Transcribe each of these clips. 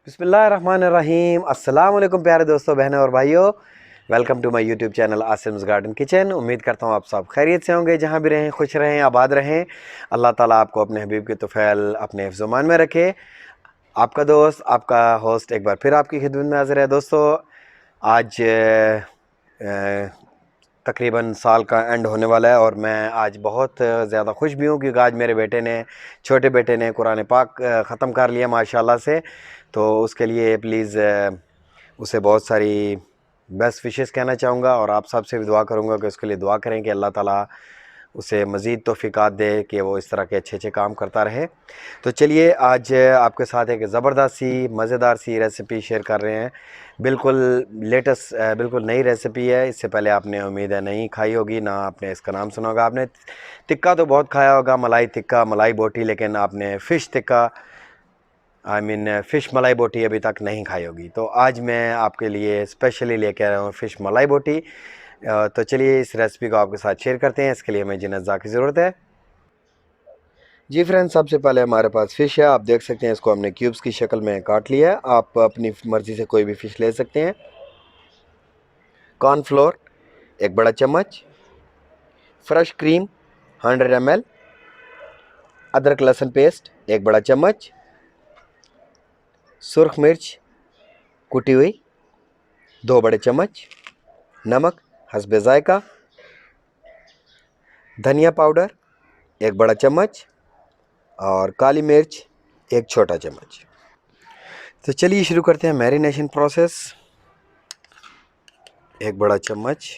बिस्मिल्लाहिर्रहमानिर्रहीम। अस्सलाम वालेकुम प्यारे दोस्तों, बहनों और भाइयों। Welcome to my YouTube channel Asim's garden kitchen. उम्मीद करता हूँ आप सब खैरियत से होंगे, जहाँ भी रहें खुश रहें, आबाद रहें। अल्लाह ताला आपको अपने हबीब के तुफ़ैल अपने हिफ्ज़-ओ-मान में रखे। आपका दोस्त, आपका होस्ट एक बार फिर आपकी खिदमत में हाज़िर है। दोस्तों आज तकरीबन साल का एंड होने वाला है और मैं आज बहुत ज़्यादा खुश भी हूँ क्योंकि आज मेरे छोटे बेटे ने कुरान पाक ख़त्म कर लिया माशाल्लाह से। तो उसके लिए प्लीज़ उसे बहुत सारी बेस्ट विशेस कहना चाहूँगा और आप सब से भी दुआ करूँगा कि उसके लिए दुआ करें कि अल्लाह ताला उसे मज़ीद तौफ़ीक़ात दे कि वो इस तरह के अच्छे काम करता रहे। तो चलिए आज आपके साथ एक ज़बरदस्त सी मज़ेदार सी रेसिपी शेयर कर रहे हैं। बिल्कुल लेटेस्ट, बिल्कुल नई रेसिपी है। इससे पहले आपने उम्मीद है नहीं खाई होगी, ना आपने इसका नाम सुना होगा। आपने टिक्का तो बहुत खाया होगा, मलाई टिक्का, मलाई बोटी, लेकिन आपने फ़िश टिक्का फ़िश मलाई बोटी अभी तक नहीं खाई होगी। तो आज मैं आपके लिए स्पेशली लेके आया हूँ फ़िश मलाई बोटी। तो चलिए इस रेसिपी को आपके साथ शेयर करते हैं। इसके लिए हमें जिन अज़्ज़ा की ज़रूरत है। जी फ्रेंड्स, सबसे पहले हमारे पास फ़िश है। आप देख सकते हैं इसको हमने क्यूब्स की शक्ल में काट लिया है। आप अपनी मर्ज़ी से कोई भी फ़िश ले सकते हैं। कॉर्नफ्लोर 1 बड़ा चम्मच, फ्रेश क्रीम 100 ml, अदरक लहसुन पेस्ट 1 बड़ा चम्मच, सुरख मिर्च कुटी हुई 2 बड़े चम्मच, नमक हस्बे ज़ायका, धनिया पाउडर 1 बड़ा चम्मच और काली मिर्च 1 छोटा चम्मच। तो चलिए शुरू करते हैं मैरिनेशन प्रोसेस। 1 बड़ा चम्मच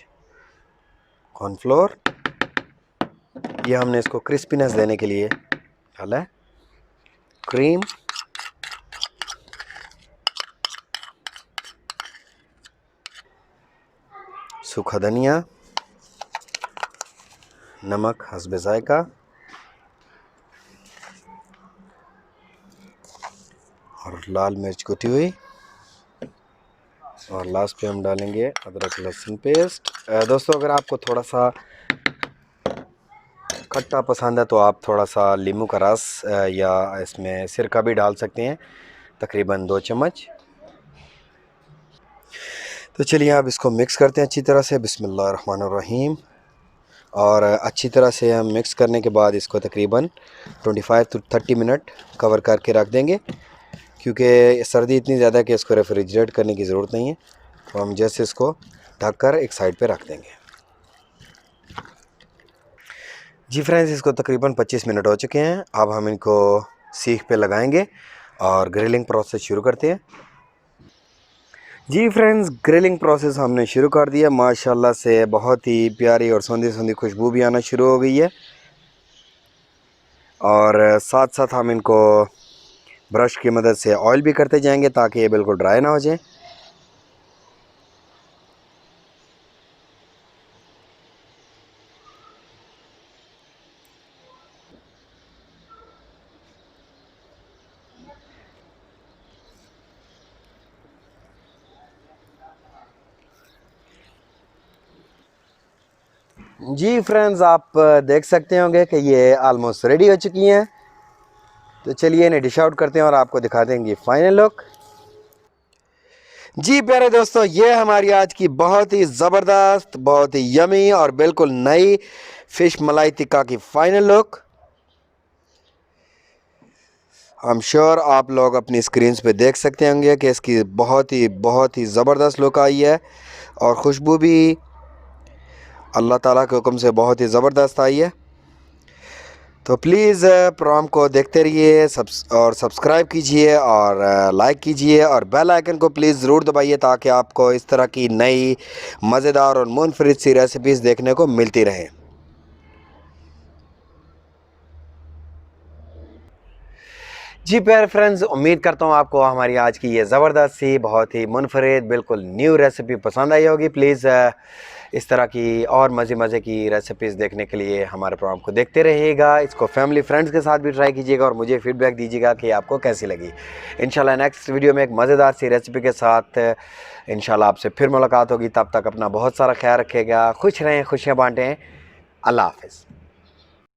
कॉर्नफ्लोर, ये हमने इसको क्रिस्पीनेस देने के लिए डाला है। क्रीम, सूखा धनिया, नमक हस्बे ज़ायका और लाल मिर्च कुटी हुई और लास्ट पे हम डालेंगे अदरक लहसुन पेस्ट। दोस्तों अगर आपको थोड़ा सा खट्टा पसंद है तो आप थोड़ा सा नींबू का रस या इसमें सिरका भी डाल सकते हैं, तकरीबन 2 चम्मच। तो चलिए आप इसको मिक्स करते हैं अच्छी तरह से। बिस्मिल्लाहिर्रहमानिर्रहीम। और अच्छी तरह से हम मिक्स करने के बाद इसको तकरीबन 25 to 30 मिनट कवर करके रख देंगे, क्योंकि सर्दी इतनी ज़्यादा है कि इसको रेफ्रिजरेट करने की ज़रूरत नहीं है। तो हम जैसे इसको ढककर एक साइड पे रख देंगे। जी फ्रेंड्स, इसको तकरीबन 25 मिनट हो चुके हैं। अब हम इनको सीख पे लगाएंगे और ग्रिलिंग प्रोसेस शुरू करते हैं। जी फ्रेंड्स, ग्रिलिंग प्रोसेस हमने शुरू कर दिया। माशाल्लाह से बहुत ही प्यारी और सौंधी सौंधी खुशबू भी आना शुरू हो गई है। और साथ साथ हम इनको ब्रश की मदद से ऑयल भी करते जाएंगे ताकि ये बिल्कुल ड्राई ना हो जाए। जी फ्रेंड्स, आप देख सकते होंगे कि ये आलमोस्ट रेडी हो चुकी हैं। तो चलिए इन्हें डिश आउट करते हैं और आपको दिखा देंगे फाइनल लुक। जी प्यारे दोस्तों, ये हमारी आज की बहुत ही ज़बरदस्त, बहुत ही यमी और बिल्कुल नई फ़िश मलाई टिक्का की final look. I am sure आप लोग अपनी स्क्रीन्स पे देख सकते होंगे कि इसकी बहुत ही ज़बरदस्त लुक आई है और ख़ुशबू भी अल्लाह ताला के हुक्म से बहुत ही ज़बरदस्त आई है। तो प्लीज़ प्रोग्राम को देखते रहिए और सब्सक्राइब कीजिए और लाइक कीजिए और बेल आइकन को प्लीज़ ज़रूर दबाइए ताकि आपको इस तरह की नई मज़ेदार और मुनफरिद सी रेसिपीज़ देखने को मिलती रहें। जी प्यारे फ्रेंड्स, उम्मीद करता हूँ आपको हमारी आज की ये ज़बरदस्त सी, बहुत ही मुनफरिद, बिल्कुल न्यू रेसिपी पसंद आई होगी। प्लीज़ इस तरह की और मज़े की रेसिपीज़ देखने के लिए हमारे प्रोग्राम को देखते रहिएगा। इसको फैमिली फ्रेंड्स के साथ भी ट्राई कीजिएगा और मुझे फीडबैक दीजिएगा कि आपको कैसी लगी। इंशाल्लाह नेक्स्ट वीडियो में एक मज़ेदार सी रेसिपी के साथ इंशाल्लाह आपसे फिर मुलाकात होगी। तब तक अपना बहुत सारा ख्याल रखिएगा, खुश रहें, खुशियाँ बाँटें। अल्लाह हाफ़िज़।